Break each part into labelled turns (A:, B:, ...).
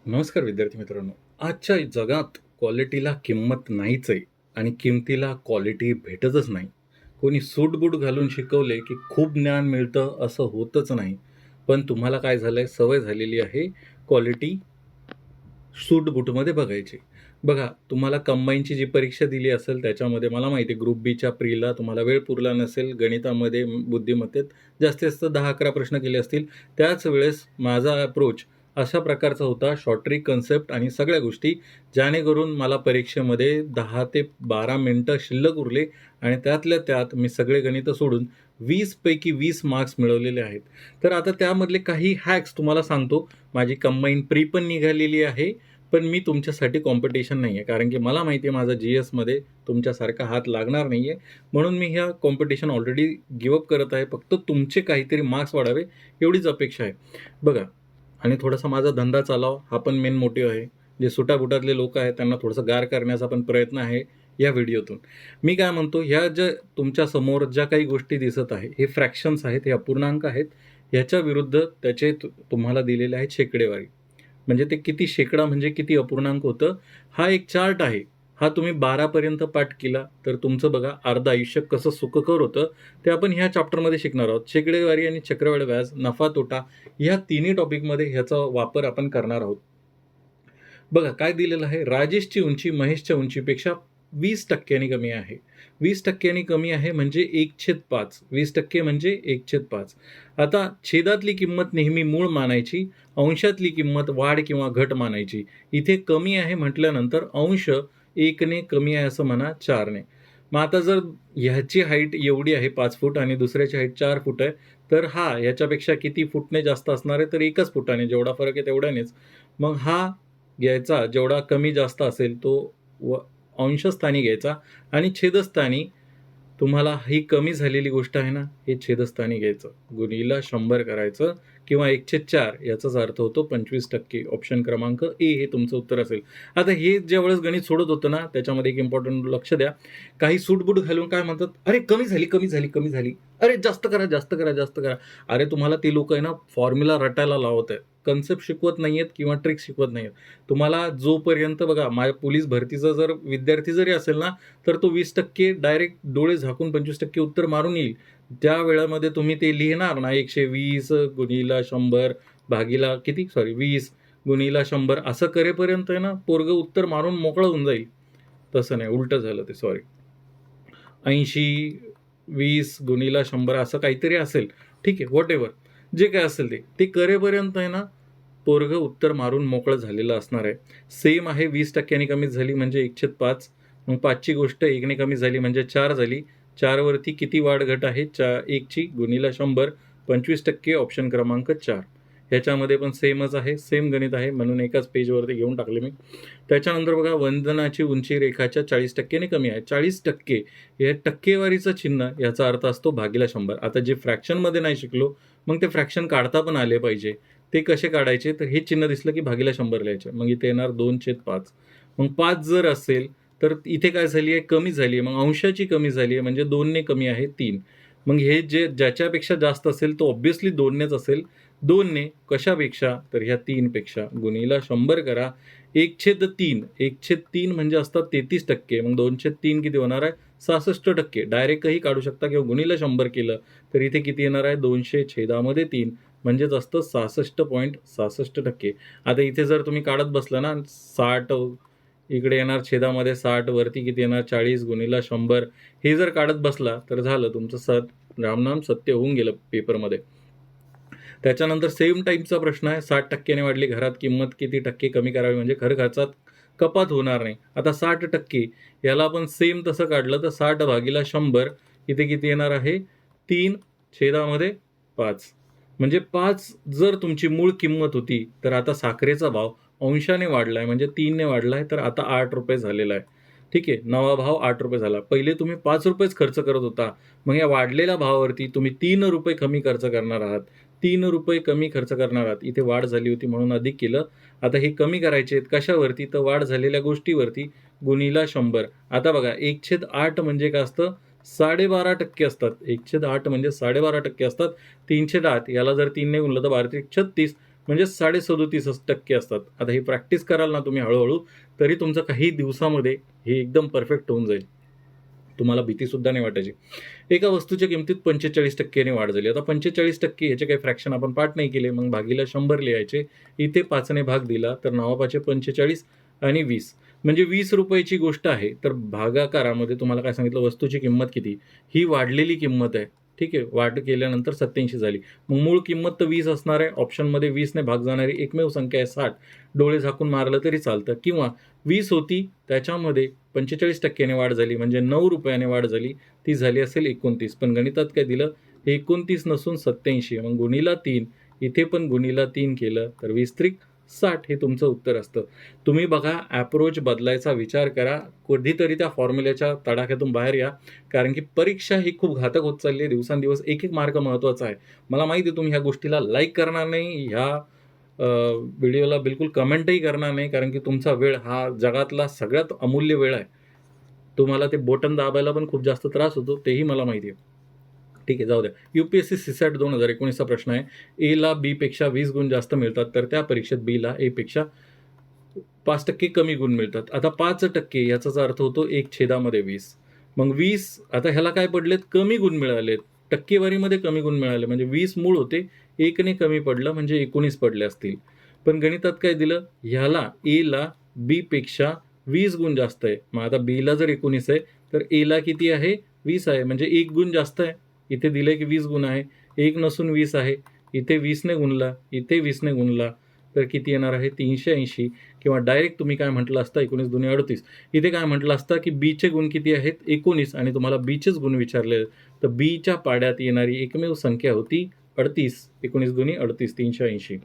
A: नमस्कार विद्यार्थी मित्रांनो. आजच्या जगात क्वालिटीला किंमत नाहीच आहे आणि किमतीला क्वालिटी भेटतच नाही. कोणी सूट-बूट घालून शिकवले, की खूप ज्ञान मिळतं असं होतच नाही. पण तुम्हाला काय झालंय, सवय झालेली आहे क्वालिटी सूट-बूटमध्ये बघायची. बघा, तुम्हाला कंबाईनची जी परीक्षा दिली असेल त्याच्यामध्ये मला माहिती आहे ग्रुप बीच्या प्रीला तुम्हाला वेळ पुरला नसेल. गणितामध्ये, बुद्धिमत्तेत जास्तीत जास्त 10-11 प्रश्न केले असतील. त्याच वेळेस माझा अप्रोच अशा प्रकारचा होता, शॉर्ट ट्रिक कन्सेप्ट आणि सगळ्या गोष्टी, जेणेकरून मला परीक्षेमध्ये 10 ते 12 मिनिटं शिल्लक उरले आणि त्यातल्या त्यात मी सगळे गणितं सोडून 20 पैकी 20 मार्क्स मिळवलेले आहेत. तर आता त्यामधले काही हॅक्स तुम्हाला सांगतो. माझी कंबाईन प्री पण निघालेली आहे. पण मी तुमच्यासाठी कॉम्पिटिशन नाही आहे. कारण की मला माहिती आहे माझा जी-एसमध्ये तुमच्यासारखा हात लागणार नाही आहे. म्हणून मी ह्या कॉम्पिटिशन ऑलरेडी गिव्ह अप करत आहे. फक्त तुमचे काहीतरी मार्क्स वाढावे एवढीच अपेक्षा आहे. बघा, आणि थोडासा माझा धंदा चालावा हा पण मेन मोटिव्ह आहे. जे सुटाबुटातले लोकं आहेत त्यांना थोडंसं गार करण्याचा पण प्रयत्न आहे या व्हिडिओतून. मी काय म्हणतो, ह्या ज्या तुमच्यासमोर ज्या काही गोष्टी दिसत आहे, हे फ्रॅक्शन्स आहेत, हे अपूर्णांक आहेत. ह्याच्या विरुद्ध त्याचे तुम्हाला दिलेले आहेत शेकडेवारी. म्हणजे ते किती शेकडा म्हणजे किती अपूर्णांक होतं, हा एक चार्ट आहे. हा तुम्ही 12 पर्यंत पाठ केला, तर तुमचं बघा अर्ध आयुष्य कसं सुखकर होतं, ते आपण ह्या चॅप्टरमध्ये शिकणार आहोत. शेकडेवारी आणि चक्रवाढ व्याज, नफा तोटा ह्या तिन्ही टॉपिकमध्ये ह्याचा वापर आपण करणार आहोत. बघा काय दिलेलं आहे, राजेशची उंची महेशच्या उंचीपेक्षा 20% कमी आहे. 20% कमी आहे म्हणजे 1/5. 20% म्हणजे 1/5. आता छेदातली किंमत नेहमी मूळ मानायची, अंशातली किंमत वाढ किंवा घट मानायची. इथे कमी आहे म्हटल्यानंतर अंश 1ने कमी आहे असं म्हणा, 4ने. मग आता जर ह्याची हाईट एवढी आहे 5 फूट आणि दुसऱ्याची हाईट 4 फूट आहे, तर हा ह्याच्यापेक्षा किती फुटने जास्त असणार आहे, तर 1च फुटाने. जेवढा फरक आहे तेवढ्यानेच. मग हा घ्यायचा, जेवढा कमी जास्त असेल तो व अंशस्थानी घ्यायचा आणि छेदस्थानी तुम्हाला ही कमी झालेली गोष्ट आहे ना, हे छेदस्थानी घ्यायचं. गुणीला 100 करायचं किंवा 1/4 याचाच अर्थ होतो 25%. ऑप्शन क्रमांक ए हे तुमचं उत्तर असेल. आता हे ज्यावेळेस गणित सोडत होतं ना, त्याच्यामध्ये एक इम्पॉर्टंट लक्ष द्या. काही सूट घालून काय म्हणतात, "अरे कमी झाली, कमी झाली, कमी झाली. अरे जास्त करा, जास्त करा, जास्त करा." अरे तुम्हाला ते लोकं आहे ना फॉर्म्युला रटायला लावत आहेत. कन्सेप्ट शिकवत नाहीयेत किंवा ट्रिक्स शिकवत नाहीयेत. तुम्हाला जोपर्यंत बघा माझ्या पोलीस भरतीचा जर विद्यार्थी जरी असेल ना, तर तो 20% डायरेक्ट डोळे झाकून 25% उत्तर मारून येईल. त्या वेळामध्ये तुम्ही ते लिहिणार ना 120 गुणिला 100 भागीला किती 20 गुणिला 100 असं करेपर्यंत आहे ना, पोरगं उत्तर मारून मोकळं होऊन जाईल. तसं नाही, उलटं झालं ते, सॉरी. 80 20 गुणिला 100 असं काहीतरी असेल. ठीक आहे, व्हॉटएव्हर. जे काही असेल ते करेपर्यंत आहे ना, पोरगं उत्तर मारून मोकळं झालेलं असणार आहे. सेम आहे, 20% कमी झाली म्हणजे 1/5. मग 5ची गोष्ट 1ने कमी झाली म्हणजे 4 झाली. 4 वरती किती वाढ घट आहे? 1ची गुणिला 100 25% ऑप्शन क्रमांक 4. ह्याच्यामध्ये पण सेमच आहे, सेम गणित आहे म्हणून एकाच पेजवरती घेऊन टाकले मी. त्याच्यानंतर बघा, वंदनाची उंची रेखाच्या 40%ने कमी आहे. 40% हे टक्केवारीचं चिन्ह, याचा अर्थ असतो भागीला 100. आता जे फ्रॅक्शनमध्ये नाही शिकलो, मग ते फ्रॅक्शन काढता पण आले पाहिजे. ते कसे काढायचे, तर हे चिन्ह दिसलं की भागीला 100 लिहायचे. मग इथे येणार 2/5. मग 5 जर असेल तर इथे काय झाली आहे, कमी झाली आहे. मग अंशाची कमी झाली आहे म्हणजे 2ने कमी आहे 3. मग हे जे ज्याच्यापेक्षा जास्त असेल तो ऑब्व्हियसली 2नेच असेल. 2ने कशापेक्षा, तर ह्या 3 पेक्षा. गुणीला 100 करा. 1/3. 1/3 म्हणजे असतात 33%. मग 2/3 किती होणार आहे, 66%. डायरेक्टही काढू शकता किंवा गुणीला 100 केलं तर इथे किती येणार आहे, 200/3 म्हणजेच असतं 66.66%. आता इथे जर तुम्ही काढत बसला ना, 60 इकडे येणार छेदामध्ये 60 वरती किती येणार, 40 गुणीला 100 हे जर काढत बसला तर झालं तुमचं रामनाम सत्य होऊन गेलं पेपरमध्ये. त्याच्यानंतर सेम टाईपचा प्रश्न आहे, 60% ने वाढली घरात किंमत, किती टक्के कमी करावी म्हणजे खर्चात कपात होणार नाही. आता 60% याला आपण सेम तसं काढलं तर 60 भागीला 100 इथे किती येणार आहे, 3 छेदामध्ये 5. म्हणजे 5 जर तुमची मूळ किंमत होती, तर आता साखरेचा भाव अंशाने वाढलाय म्हणजे 3ने वाढलाय, तर आता ₹8 झालेला आहे. ठीक आहे, नवा भाव ₹8 झाला. पहिले तुम्ही ₹5 खर्च करत होता. मग या वाढलेल्या भावावरती तुम्ही ₹3 कमी खर्च करणार आहात. ₹3 कमी खर्च करणार आहात. इथे वाढ झाली होती म्हणून अधिक केलं. आता हे कमी करायचे आहेत कशावरती, तर वाढ झालेल्या गोष्टीवरती. गुणीला 100. आता बघा 1/8 म्हणजे काय असतं, 12.5% असतात. 1/8 म्हणजे 12.5% असतात. 3/8 याला जर 3ने गुणलं तर 12 36 म्हणजे 37.5% असतात. आता ही प्रॅक्टिस कराल ना तुम्ही हळू तरी तुमचं काही दिवसामध्ये हे एकदम परफेक्ट होऊन जाईल. तुम्हाला भीतीसुद्धा नाही वाटायची. एका वस्तूच्या किमतीत 45% ने वाढ झाली. आता 45% ह्याचे काही फ्रॅक्शन आपण पार्ट नाही केले. मग भागीला 100 लिहायचे. इथे 5 ने भाग दिला तर नावापाचे 45 आणि 20 म्हणजे ₹20 ची गोष्ट आहे. तर भागाकारामध्ये तुम्हाला काय सांगितलं, वस्तूची किंमत किती? ही वाढलेली किंमत आहे. ठीक आहे. वाढ केल्यानंतर 87 झाली. मग मूळ किंमत तर 20 असणार आहे. ऑप्शनमध्ये 20 ने भाग जाणारी एकमेव संख्या आहे 60. डोळे झाकून मारलं तरी चालतं. किंवा 20 होती त्याच्यामध्ये 45% ने वाढ झाली म्हणजे ₹9 ने वाढ झाली. ती झाली असेल 29. पण गणितात काय दिलं? 29 नसून 87. मग गुणिला 3. इथे पण गुणिला 3 केलं तर 20 त्रिक 60 हे तुमचं उत्तर असतं. तुम्ही बघा अप्रोच बदलायचा विचार करा. कधीतरी त्या फॉर्म्युल्याच्या तडाख्यातून बाहेर या. कारण की परीक्षा ही खूप घातक होत चालली आहे. दिवसांदिवस एक मार्क महत्त्वाचा आहे. मला माहिती आहे तुम्ही ह्या गोष्टीला लाईक करणार नाही. ह्या व्हिडिओला बिलकुल कमेंटही करणार नाही. कारण की तुमचा वेळ हा जगातला सगळ्यात अमूल्य वेळ आहे. तुम्हाला ते बटन दाबायला पण खूप जास्त त्रास होतो. तेही मला माहिती आहे. ठीक आहे, जाऊ द्या. UPSC CSAT 2019चा प्रश्न आहे. Aला Bपेक्षा 20 गुण जास्त मिळतात, तर त्या परीक्षेत Bला Aपेक्षा 5% कमी गुण मिळतात. आता 5% याचाच अर्थ होतो 1/20. मग 20 आता ह्याला काय पडलेत? कमी गुण मिळालेत. टक्केवारीमध्ये कमी गुण मिळाले. म्हणजे 20 मूळ होते, 1 ने कमी पडलं म्हणजे 19 पडले असतील. पण गणितात काय दिलं? ह्याला Aला Bपेक्षा 20 गुण जास्त आहे. मग आता Bला जर 19 आहे, तर Aला किती आहे? 20 आहे. म्हणजे 1 गुण जास्त आहे. इथे दिलंय की 20 गुण आहे. 1 नसून 20 आहे. इथे 20 ने गुणला, इथे 20 ने गुणला, तर किती येणार आहे? 380. किंवा डायरेक्ट तुम्ही काय म्हटलं असतं 19 दुनी 38. इथे काय म्हटलं असतं की बीचे गुण किती आहेत? 19 आणि तुम्हाला बीचेच गुण विचारले. तर बीच्या पाड्यात येणारी एकमेव संख्या होती 38. 19 दुनी 38, 380.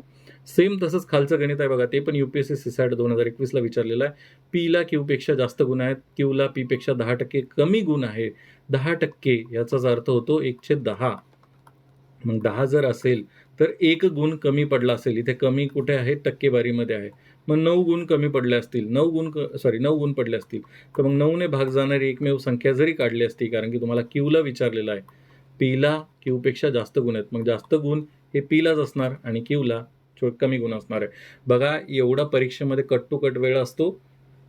A: सेम तसंच खालचं गणित आहे बघा. ते पण UPSC CSAT 2021ला विचारलेलं आहे. Pला Qपेक्षा जास्त गुण आहेत. Qला Pपेक्षा 10% कमी गुण आहे. 10% याचाच अर्थ होतो 1/10. मग 10 जर असेल तर 1 गुण कमी पडला असेल. इथे कमी कुठे आहे? टक्केवारीमध्ये आहे. मग 9 गुण कमी पडले असतील. 9 गुण पडले असतील. तर मग 9 ने भाग जाणारी एकमेव संख्या जरी काढली असती, कारण की तुम्हाला Qला विचारलेलं आहे. Pला Qपेक्षा जास्त गुण आहेत. मग जास्त गुण हे Pलाच असणार आणि Qला कमी गुण असणार आहे. बघा एवढा परीक्षेमध्ये कट टू कट वेळ असतो,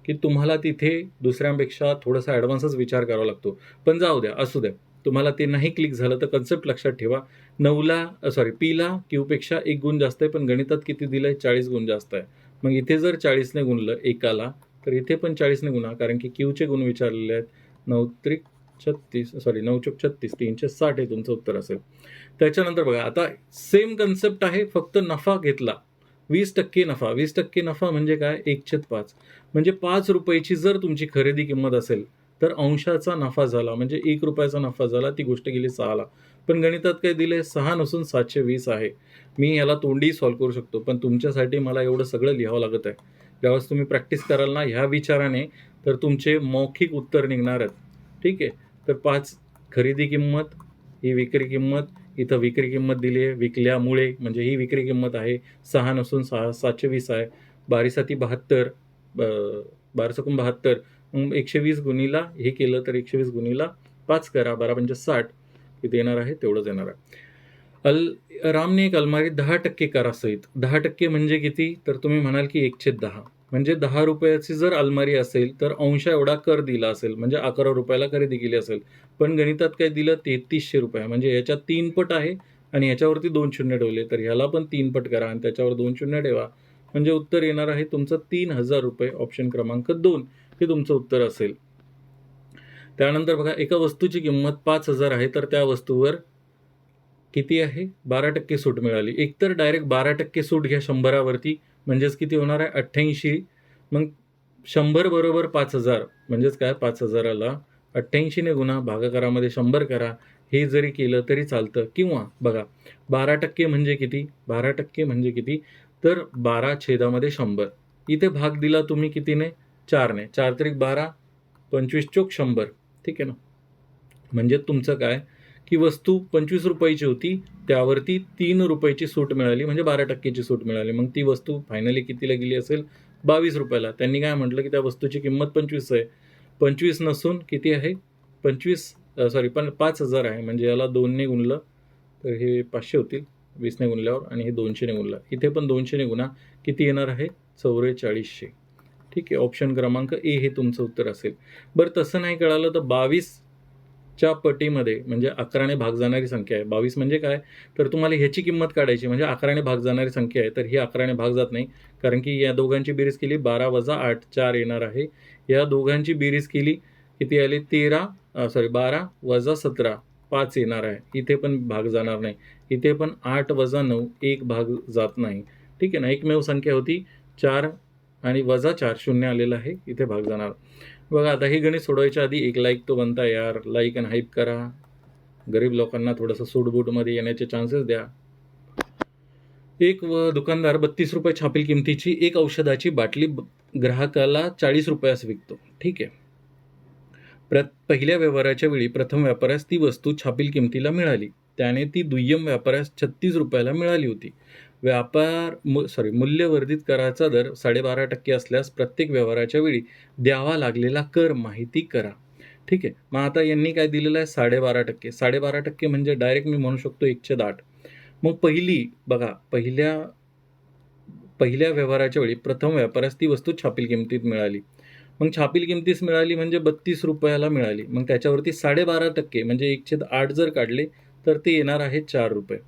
A: की तुम्हाला तिथे दुसऱ्यांपेक्षा थोडासा ॲडव्हान्सच विचार करावा लागतो. पण जाऊ द्या, असू द्या. तुम्हाला ते नाही क्लिक झालं तर कन्सेप्ट लक्षात ठेवा. Pला Qपेक्षा 1 गुण जास्त आहे, पण गणितात किती दिलंय? 40 गुण जास्त आहे. मग इथे जर 40 ने गुणलं एकाला, तर इथे पण 40 ने गुणा, कारण की Qचे गुण विचारलेले आहेत. 9 त्रिक 36 9 चोक 36, 360 हे तुमचं उत्तर असेल. त्याच्यानंतर बघा आता सेम कन्सेप्ट आहे, फक्त नफा घेतला. 20% नफा. 20% नफा म्हणजे काय? 1/5. म्हणजे ₹5 जर तुमची खरेदी किंमत असेल, तर अंशाचा नफा झाला म्हणजे ₹1 नफा झाला. ती गोष्ट गेली 6ला. पण गणितात काय दिलंय? 6 नसून 720 आहे. मी याला तोंडीही सॉल्व्ह करू शकतो, पण तुमच्यासाठी मला एवढं सगळं लिहावं लागत आहे. ज्यावेळेस तुम्ही प्रॅक्टिस कराल ना ह्या विचाराने, तर तुमचे मौखिक उत्तर निघणार आहेत. ठीक आहे. तर 5 खरेदी किंमत, ही विक्री किंमत, इथं विक्री किंमत दिली आहे विकल्यामुळे, म्हणजे ही विक्री किंमत आहे. 6 नसून 720 आहे. 12 72, 12 72. मग 120 गुणिला हे केलं तर 120 गुणिला 5 करा. 12 60. किती येणार आहे? तेवढंच येणार आहे. रामने एक अलमारी 10% करासहित. 10% म्हणजे किती? तर तुम्ही म्हणाल की 1/10. म्हणजे ₹10 जर अलमारी असेल, तर अंशा एवढा कर दिला असेल. म्हणजे ₹11ला खरेदी केली असेल. पण गणितात काय दिलं? ₹3300. म्हणजे याच्यात 3 पट आहे आणि याच्यावरती 2 शून्य ठेवले. तर ह्याला पण 3 पट करा आणि त्याच्यावर 2 शून्य ठेवा. म्हणजे उत्तर येणार आहे तुमचं ₹3000. ऑप्शन क्रमांक 2 हे तुमचं उत्तर असेल. त्यानंतर बघा एका वस्तूची किंमत 5000 आहे, तर त्या वस्तूवर किती आहे? 12% सूट मिळाली. एकतर डायरेक्ट 12% सूट घ्या 100वरती, म्हणजेच किती होणार आहे? 88. मग 100 बरोबर 5000 म्हणजेच काय? 5000ला 88 ने गुणा, भागाकारामध्ये 100 करा. हे जरी केलं तरी चालतं. किंवा बघा 12% म्हणजे किती? 12% म्हणजे किती? तर 12/100. इथे भाग दिला तुम्ही कितीने? 4ने. 4 त्रिक 12, 25 चोक 100. ठीक आहे ना? म्हणजे तुमचं काय? की वस्तू ₹25 होती, त्यावरती ₹3 सूट मिळाली, म्हणजे 12% सूट मिळाली. मग ती वस्तू फायनली कितीला गेली असेल? ₹22ला. त्यांनी काय म्हटलं की त्या वस्तूची किंमत 25 आहे. 25 नसून किती आहे? 5000 आहे. म्हणजे याला 2 ने गुणलं तर हे 500 होतील. 20ने गुणल्यावर आणि हे 200ने गुणला. इथे पण 200ने गुणा. किती येणार आहे? 4400. ठीक आहे. ऑप्शन क्रमांक ए हे तुमचं उत्तर असेल. बरं तसं नाही कळालं तर 22च्या पटीमध्ये म्हणजे 11ने भाग जाणारी संख्या आहे. 22 म्हणजे काय? तर तुम्हाला ह्याची किंमत काढायची म्हणजे 11ने भाग जाणारी संख्या आहे. तर ही 11ने भाग जात नाही कारण की या दोघांची बेरीज केली 12 वजा 8 4 येणार आहे. या दोघांची बेरीज केली किती आली? 12 वजा 17 5 येणार आहे. इथे पण भाग जाणार नाही. इथे पण 8 वजा 9 1 भाग जात नाही. ठीक आहे ना. एकमेव संख्या होती 4 आणि वजा 4 शून्य आलेलं आहे. इथे भाग जाणार. बघा आता हे गणित सोडवायच्या आधी एक लाईक तो बनता यार. लाईक आणि हाईप करा. गरीब लोकांना थोडंसं सूटबूटमध्ये येण्याचे चान्सेस द्या. एक दुकानदार 32 रुपये छापील किमतीची एक औषधाची बाटली ग्राहकाला 40 रुपयास विकतो. ठीक आहे. पहिल्या व्यवहाराच्या वेळी प्रथम व्यापाऱ्यास ती वस्तू छापील किमतीला मिळाली. त्याने ती दुय्यम व्यापाऱ्यास 36 रुपयाला मिळाली होती. मूल्यवर्धित कराचा दर 12.5% असल्यास प्रत्येक व्यवहाराच्या वेळी द्यावा लागलेला कर माहिती करा. ठीक आहे. मग आता यांनी काय दिलेलं आहे? 12.5%. 12.5% म्हणजे डायरेक्ट मी म्हणू शकतो 1/8. मग पहिल्या व्यवहाराच्या वेळी प्रथम व्यापाऱ्यास ती वस्तू छापील किमतीत मिळाली. मग छापील किमतीस मिळाली म्हणजे 32 रुपयाला मिळाली. मग त्याच्यावरती 12.5% म्हणजे 1/8 जर काढले तर ते येणार आहे 4 रुपये.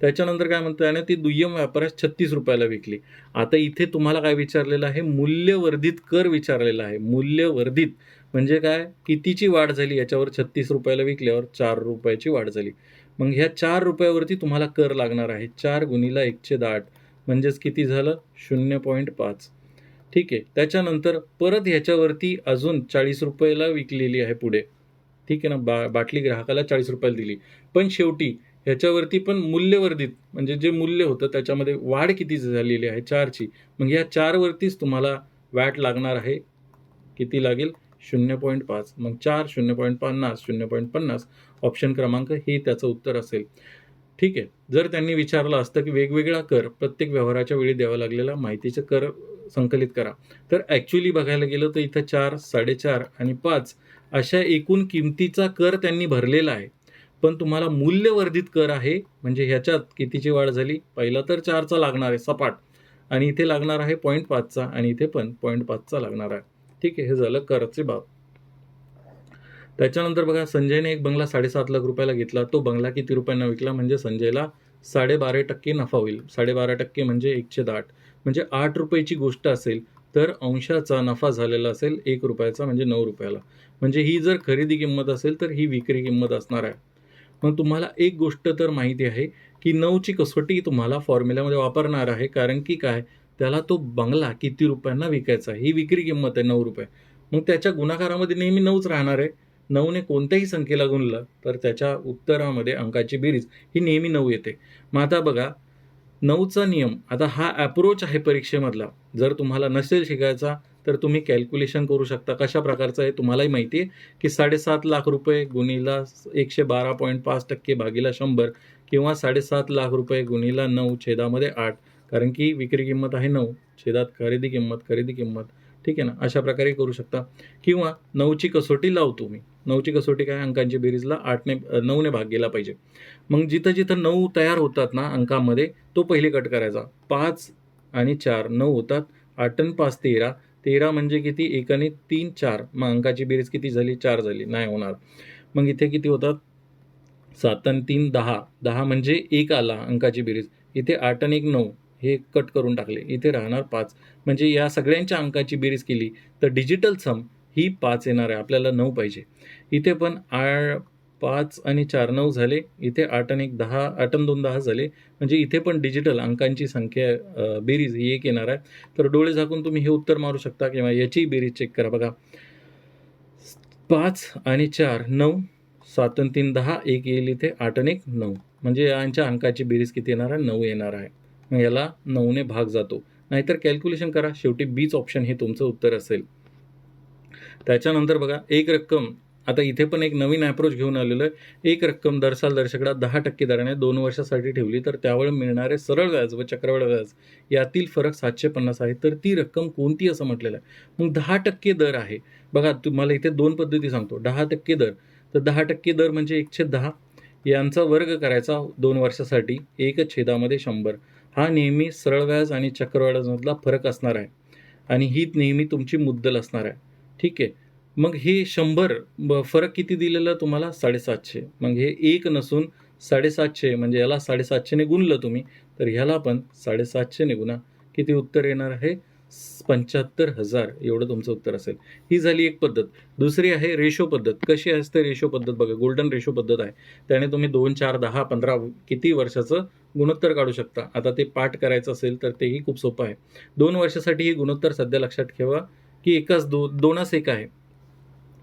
A: त्याच्यानंतर काय म्हणतो याने ती दुय्यम व्यापाऱ्यास 36 रुपयाला विकली. आता इथे तुम्हाला काय विचारलेलं आहे? मूल्यवर्धित कर विचारलेला आहे. मूल्यवर्धित म्हणजे काय? कितीची वाढ झाली? याच्यावर 36 रुपयाला विकल्यावर 4 रुपयाची वाढ झाली. मग ह्या 4 रुपयावरती तुम्हाला कर लागणार आहे. 4 गुणिले 1/8 म्हणजेच किती झालं? 0.5. ठीक आहे. त्याच्यानंतर परत ह्याच्यावरती अजून 40 रुपयाला विकलेली आहे पुढे. ठीक आहे ना. बाटली ग्राहकाला 40 रुपयाला दिली. पण शेवटी ह्याच्यावरती पण मूल्यवर्धित म्हणजे जे मूल्य होतं त्याच्यामध्ये वाढ किती झालेली आहे? 4ची. मग ह्या 4 वरतीच तुम्हाला वॅट लागणार आहे. किती लागेल? 0.5. मग 4 0.50 0.50 ऑप्शन क्रमांक हे त्याचं उत्तर असेल. ठीक आहे. जर त्यांनी विचारलं असतं की वेगवेगळा कर प्रत्येक व्यवहाराच्या वेळी द्यावा लागलेला माहितीचे कर संकलित करा, तर ॲक्च्युअली बघायला गेलं तर इथं 4, 4.5 आणि 5 अशा एकूण किमतीचा कर त्यांनी भरलेला आहे. पण तुम्हाला मूल्यवर्धित कर आहे म्हणजे ह्याच्यात कितीची वाढ झाली? पहिला तर 4चा लागणार आहे सपाट आणि इथे लागणार आहे 0.5चा आणि इथे पण 0.5चा लागणार आहे. ठीक आहे. हे झालं करचे बाब. त्याच्यानंतर बघा संजयने एक बंगला 7.5 लाख रुपयाला घेतला. तो बंगला किती रुपयांना विकला? म्हणजे संजयला 12.5% नफा होईल. 12.5% म्हणजे 1/8 म्हणजे 8 रुपयाची गोष्ट असेल तर अंशाचा नफा झालेला असेल 1 रुपयाचा म्हणजे 9 रुपयाला. म्हणजे ही जर खरेदी किंमत असेल तर ही विक्री किंमत असणार आहे. मग तुम्हाला एक गोष्ट तर माहिती आहे की 9ची कसोटी तुम्हाला फॉर्म्युल्यामध्ये वापरणार आहे कारण की काय? त्याला तो बंगला किती रुपयांना विकायचा ही विक्री किंमत आहे 9 रुपये. मग त्याच्या गुणाकारामध्ये नेहमी 9च राहणार आहे. 9ने कोणत्याही संख्येला गुणलं तर त्याच्या उत्तरामध्ये अंकाची बेरीज ही नेहमी 9 येते. मग आता बघा 9चा नियम. आता हा अप्रोच आहे परीक्षेमधला. जर तुम्हाला नसेल शिकायचा तर तुम्ही कॅल्क्युलेशन करू शकता. कशा प्रकारचं आहे तुम्हालाही माहिती आहे की 7.5 लाख रुपये गुणिला 112.5% भागिला 100 किंवा 7.5 लाख रुपये गुणिला 9 छेदामध्ये 8 कारण की विक्री किंमत आहे 9 छेदात खरेदी किंमत. ठीक आहे ना. अशा प्रकारे करू शकता किंवा 9ची कसोटी लावतो मी. 9ची कसोटी काय? अंकांची बेरीजला 9ने भाग गेला पाहिजे. मग जिथं 9 तयार होतात ना अंकामध्ये तो पहिले कट करायचा. 5 आणि 4 9 होतात. 8 आणि 5 13. 13 म्हणजे किती? 1 आणि 3 4. मग अंकाची बेरीज किती झाली? 4 झाली. नाही होणार. मग इथे किती होतात? 7 आणि 3 10. 10 म्हणजे 1 आला अंकाची बेरीज. इथे 8 आणि 1 9. हे कट करून टाकले. इथे राहणार 5. म्हणजे या सगळ्यांच्या अंकाची बेरीज केली तर डिजिटल सम ही 5 येणार आहे. आपल्याला 9 पाहिजे. इथे पण 5 आणि 4 9 झाले. इथे 8 आणि 1 10 8 आणि 2 10 झाले. म्हणजे इथे पण डिजिटल अंकांची संख्या बेरीज ही 1 येणार आहे. तर डोळे झाकून तुम्ही हे उत्तर मारू शकता किंवा याची बेरीज चेक करा. बघा 5 आणि 4 9 7 आणि 3 10 1 येईल इथे 8 आणि 1 9 म्हणजे यांच्या अंकाची बेरीज किती येणार आहे? 9 येणार आहे. मग याला 9ने भाग जातो. नाहीतर कॅल्क्युलेशन करा. शेवटी बीच ऑप्शन हे तुमचं उत्तर असेल. त्याच्यानंतर बघा एक रक्कम. आता इथे पण एक नवीन अप्रोच घेऊन आलेलो आहे. एक रक्कम दरसाल दरशकडा 10% दराने 2 वर्षासाठी ठेवली तर त्यावेळी मिळणारे सरळ व्याज व चक्रवाढ व्याज यातील फरक 750 आहे. तर ती रक्कम कोणती असं म्हटलेलं आहे. मग 10% दर आहे. बघा तुम्हाला इथे 2 पद्धती सांगतो. 10% दर तर 10% दर म्हणजे 1/10 यांचा वर्ग करायचा 2 वर्षासाठी 1/100. हा नेहमी सरळ व्याज आणि चक्रवाढमधला फरक असणार आहे आणि ही नेहमी तुमची मुद्दल असणार आहे. ठीक आहे. मग हे 100 फरक किती दिलेलं तुम्हाला? 750. मग हे 1 नसून 750 म्हणजे याला 750 ने गुणलं तुम्ही, तर ह्याला पण 750 ने गुणा. किती उत्तर येणार आहे? 75,000 एवढं तुमचं उत्तर असेल. ही झाली एक पद्धत. दुसरी आहे रेशो पद्धत. कशी असते रेशो पद्धत बघा, गोल्डन रेशो पद्धत आहे. त्याने तुम्ही 2, 4, 10, 15 किती वर्षाचं गुणोत्तर काढू शकता. आता ते पाठ करायचं असेल तर तेही खूप सोपं आहे. 2 वर्षासाठी ही गुणोत्तर सध्या लक्षात ठेवा की एकाच 2च 1 आहे.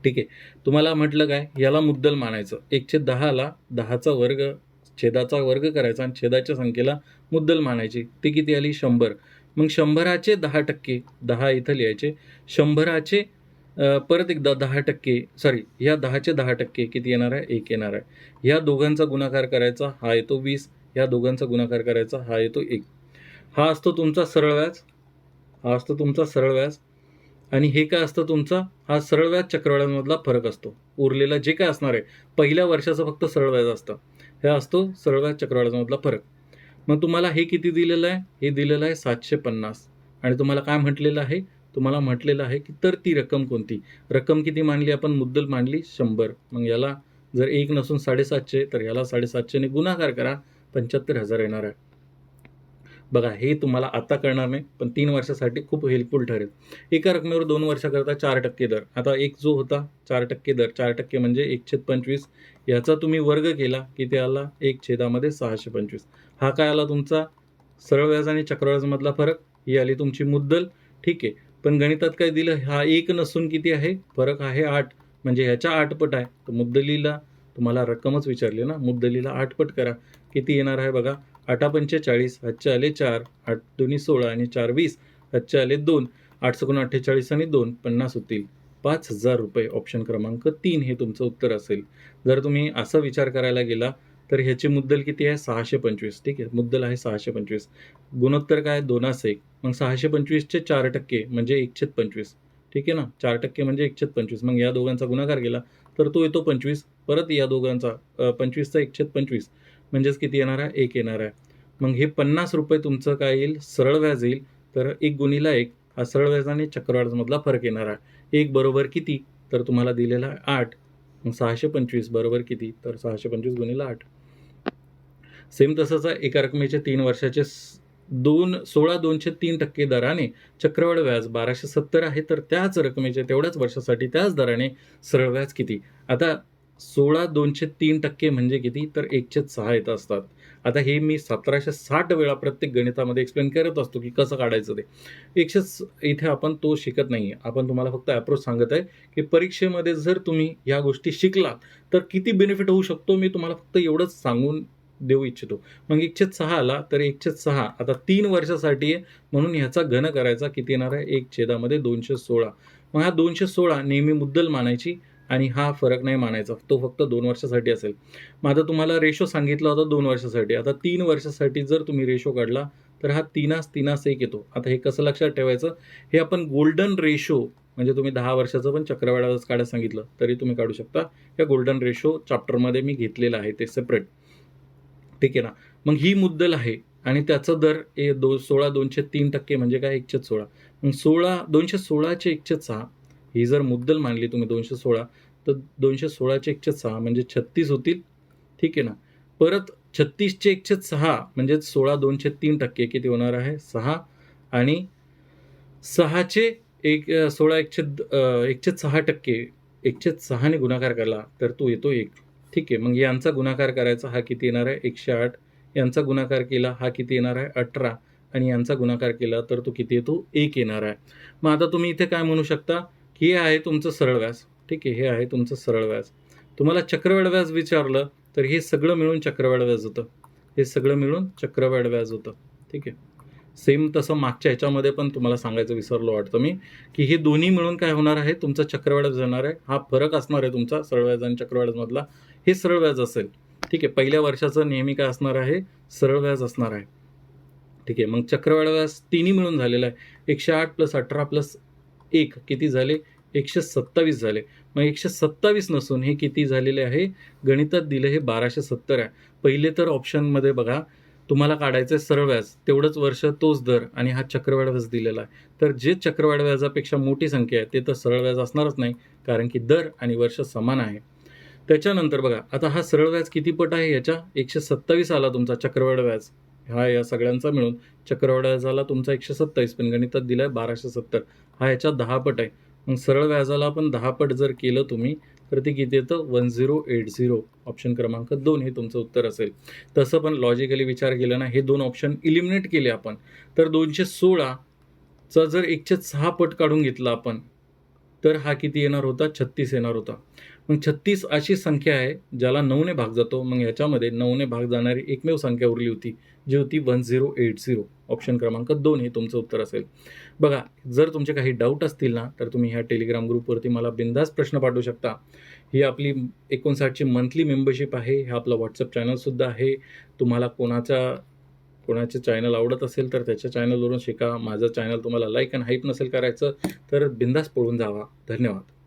A: ठीक आहे. तुम्हाला म्हटलं काय, याला मुद्दल मानायचं. 1/10ला 10चा वर्ग छेदाचा वर्ग करायचा आणि छेदाच्या संख्येला मुद्दल मानायची. ती किती आली? 100. मग 100चे 10% 10 इथं लिहायचे. 100चे परत एकदा 10% सॉरी ह्या 10चे 10% किती येणार आहे? 1 येणार आहे. ह्या दोघांचा गुणाकार करायचा, हा येतो 20. ह्या दोघांचा गुणाकार करायचा, हा येतो 1. हा असतो तुमचा सरळ व्याज. हा असतो तुमचा सरळ व्याज. आणि हे काय असतं तुमचा? हा सरळ व्याज चक्रवाढमधला फरक असतो. उरलेला जे काय असणार आहे, पहिल्या वर्षाचं फक्त सरळ व्याज असतं. हे असतो सरळ व्याज चक्रवाढमधला फरक. मग तुम्हाला हे किती दिलेलं आहे? हे दिलेलं आहे 750. आणि तुम्हाला काय म्हटलेलं आहे? तुम्हाला म्हटलेलं आहे की तर ती रक्कम कोणती? रक्कम किती मांडली आपण? मुद्दल मांडली 100. मग याला जर 1 नसून 750 तर याला 750 ने गुणाकार करा, 75,000 येणार आहे. बघा हे तुम्हाला आता कळणार नाही, पण 3 वर्षासाठी खूप हेल्पफुल ठरेल. एका रकमेवर 2 वर्षाकरता 4% दर. आता एक जो होता 4% दर, 4% म्हणजे 1/25. याचा तुम्ही वर्ग केला की ते आला 1/625. हा काय आला तुमचा? सरळ व्याज आणि चक्रव्याजमधला फरक. ही आली तुमची मुद्दल. ठीक आहे. पण गणितात काय दिलं? हा 1 नसून किती आहे? फरक आहे 8. म्हणजे ह्याच्या 8 पट आहे. तर मुद्दलीला तुम्हाला रक्कमच विचारली ना, मुद्दलीला 8 पट करा. किती येणार आहे बघा? 8×45 हातचे आले 4, 8 दुनी 16 आणि 4 20, हातचे आले 2, 8 सकून 48 आणि 2 50 होतील. 5,000 रुपये. ऑप्शन क्रमांक 3 हे तुमचं उत्तर असेल. जर तुम्ही असा विचार करायला गेला तर ह्याची मुद्दल किती आहे? 625. ठीक आहे. मुद्दल आहे 625. गुणोत्तर काय? 2:1. मग 625चे 4% म्हणजे 1/25. ठीक आहे ना. 4% म्हणजे 1/25. मग या दोघांचा गुणाकार केला तर तो येतो 25. परत या दोघांचा 25चा 1/25 म्हणजेच किती येणार आहे? 1 येणार आहे. मग हे 50 रुपये तुमचं काय येईल? सरळ व्याज येईल. तर 1 × 1 हा सरळ व्याज आणि चक्रवाढमधला फरक येणार आहे. 1 बरोबर किती? तर तुम्हाला दिलेला आहे 8. मग 625 बरोबर किती? तर 625 × 8. सेम तसंच आहे. एका रकमेचे 3 वर्षाचे 16.03% दराने चक्रवाढ व्याज 1270 आहे. तर त्याच रकमेचे तेवढ्याच वर्षासाठी त्याच दराने सरळ व्याज किती? आता 16.02% म्हणजे किती? तर 1/6 येत असतात. आता हे मी 1760 वेळा प्रत्येक गणितामध्ये एक्सप्लेन करत असतो की कसं काढायचं ते. इथे आपण तो शिकत नाही आहे. आपण तुम्हाला फक्त अप्रोच सांगत आहे की परीक्षेमध्ये जर तुम्ही या गोष्टी शिकलात तर किती बेनिफिट होऊ शकतो मी तुम्हाला फक्त एवढंच सांगून देऊ इच्छितो. मग 1/6 आला तर 1/6 आता 3 वर्षासाठी आहे म्हणून ह्याचा घन करायचा. किती येणार आहे? 1/216. मग हा 216 नेहमी मुद्दल मानायची आणि हा फरक नाही मानायचा. तो फक्त 2 वर्षासाठी असेल. मग आता तुम्हाला रेशो सांगितला होता 2 वर्षासाठी. आता 3 वर्षासाठी जर तुम्ही रेशो काढला तर हा 3:1 येतो. आता हे कसं लक्षात ठेवायचं? हे आपण गोल्डन रेशो म्हणजे तुम्ही 10 वर्षाचं पण चक्रवाढ व्याज काढायला सांगितलं तरी तुम्ही काढू शकता. या गोल्डन रेशो चॅप्टरमध्ये मी घेतलेलं आहे ते सेपरेट. ठीक आहे ना. मग ही मुद्दल आहे आणि त्याचा दर 16.02% म्हणजे काय? 1/16. मग 216चे 1/6 ही जर मुद्दल मानली तुम्ही 216 तर 216चे 1/6 म्हणजे 36 होतील. ठीक आहे ना. परत 36चे 1/6 म्हणजे 16.02% किती होणार आहे? 6 आणि 6चे 1/6% 1/6 ने गुणाकार केला तर तो येतो 1. ठीक आहे. मग यांचा गुणाकार करायचा हा किती येणार आहे? 108. यांचा गुणाकार केला हा किती येणार आहे? 18 आणि यांचा गुणाकार केला तर तो किती येतो? 1 येणार आहे. मग आता तुम्ही इथे काय म्हणू शकता की हे आहे तुमचं सरळ व्याज. ठीक आहे. हे आहे तुमचं सरळ व्याज. तुम्हाला चक्रवाढ व्याज विचारलं तर हे सगळं मिळून चक्रवाढ व्याज होतं. हे सगळं मिळून चक्रवाढ व्याज होतं. ठीक आहे. सेम तसं मागच्या ह्याच्यामध्ये पण तुम्हाला सांगायचं विसरलो वाटतं मी की हे दोन्ही मिळून काय होणार आहे? तुमचा चक्रवाढ जाणार आहे. हा फरक असणार आहे तुमचा सरळ व्याज आणि चक्रवाढमधला. हे सरळ व्याज असेल. ठीक आहे. पहिल्या वर्षाचं नेहमी काय असणार आहे? सरळ व्याज असणार आहे. ठीक आहे. मग चक्रवाढ व्याज तिन्ही मिळून झालेलं आहे. 108 + 18 + 1 किती झाले? 127 झाले. मग 127 नसून हे किती झालेले आहे? गणितात दिलं हे 1270 आहे. पहिले तर ऑप्शनमध्ये बघा, तुम्हाला काढायचं आहे सरळ व्याज, तेवढंच वर्ष तोच दर आणि हा चक्रवाढ व्याज दिलेला आहे. तर जे चक्रवाढ व्याजापेक्षा मोठी संख्या आहे ते तर सरळ व्याज असणारच नाही, कारण की दर आणि वर्ष समान आहे. त्याच्यानंतर बघा, आता हा सरळ व्याज किती पट आहे याच्या? 127 आला तुमचा चक्रवाढ व्याज. हा या सगळ्यांचा मिळून चक्रवाढ व्याज आला तुमचा 127, पण गणितात दिलाय 1270. हा याच्या 10 पट आहे. मग सरळ व्याजाला आपण 10 पट जर केलं तुम्ही, तर ते किती येतं? 1080. ऑप्शन क्रमांक 2 हे तुमचं उत्तर असेल. तसं पण लॉजिकली विचार केला ना, हे 2 ऑप्शन इलिमिनेट केले आपण, तर 216 चा जर 106 पट काढून घेतला आपण, तर हा किती येणार होता? 36 येणार होता. मग 36 अशी संख्या आहे ज्याला 9 ने भाग जातो. मग ह्याच्यामध्ये 9 ने भाग जाणारी एकमेव संख्या उरली होती, जी होती 1080. ऑप्शन क्रमांक 2 हे तुमचं उत्तर असेल. बघा, जर तुमचे काही डाऊट असतील ना, तर तुम्ही ह्या टेलिग्राम ग्रुपवरती मला बिनधास्त प्रश्न पाठवू शकता. ही आपली 59ची मंथली मेंबरशिप आहे. हा आपला WhatsApp चॅनलसुद्धा आहे. तुम्हाला कोणाचे चॅनल आवडत असेल तर त्याच्या चॅनलवरून शिका. माझं चॅनल तुम्हाला लाईक आणि हाईप नसेल करायचं तर बिनधास्त पळून जावा. धन्यवाद.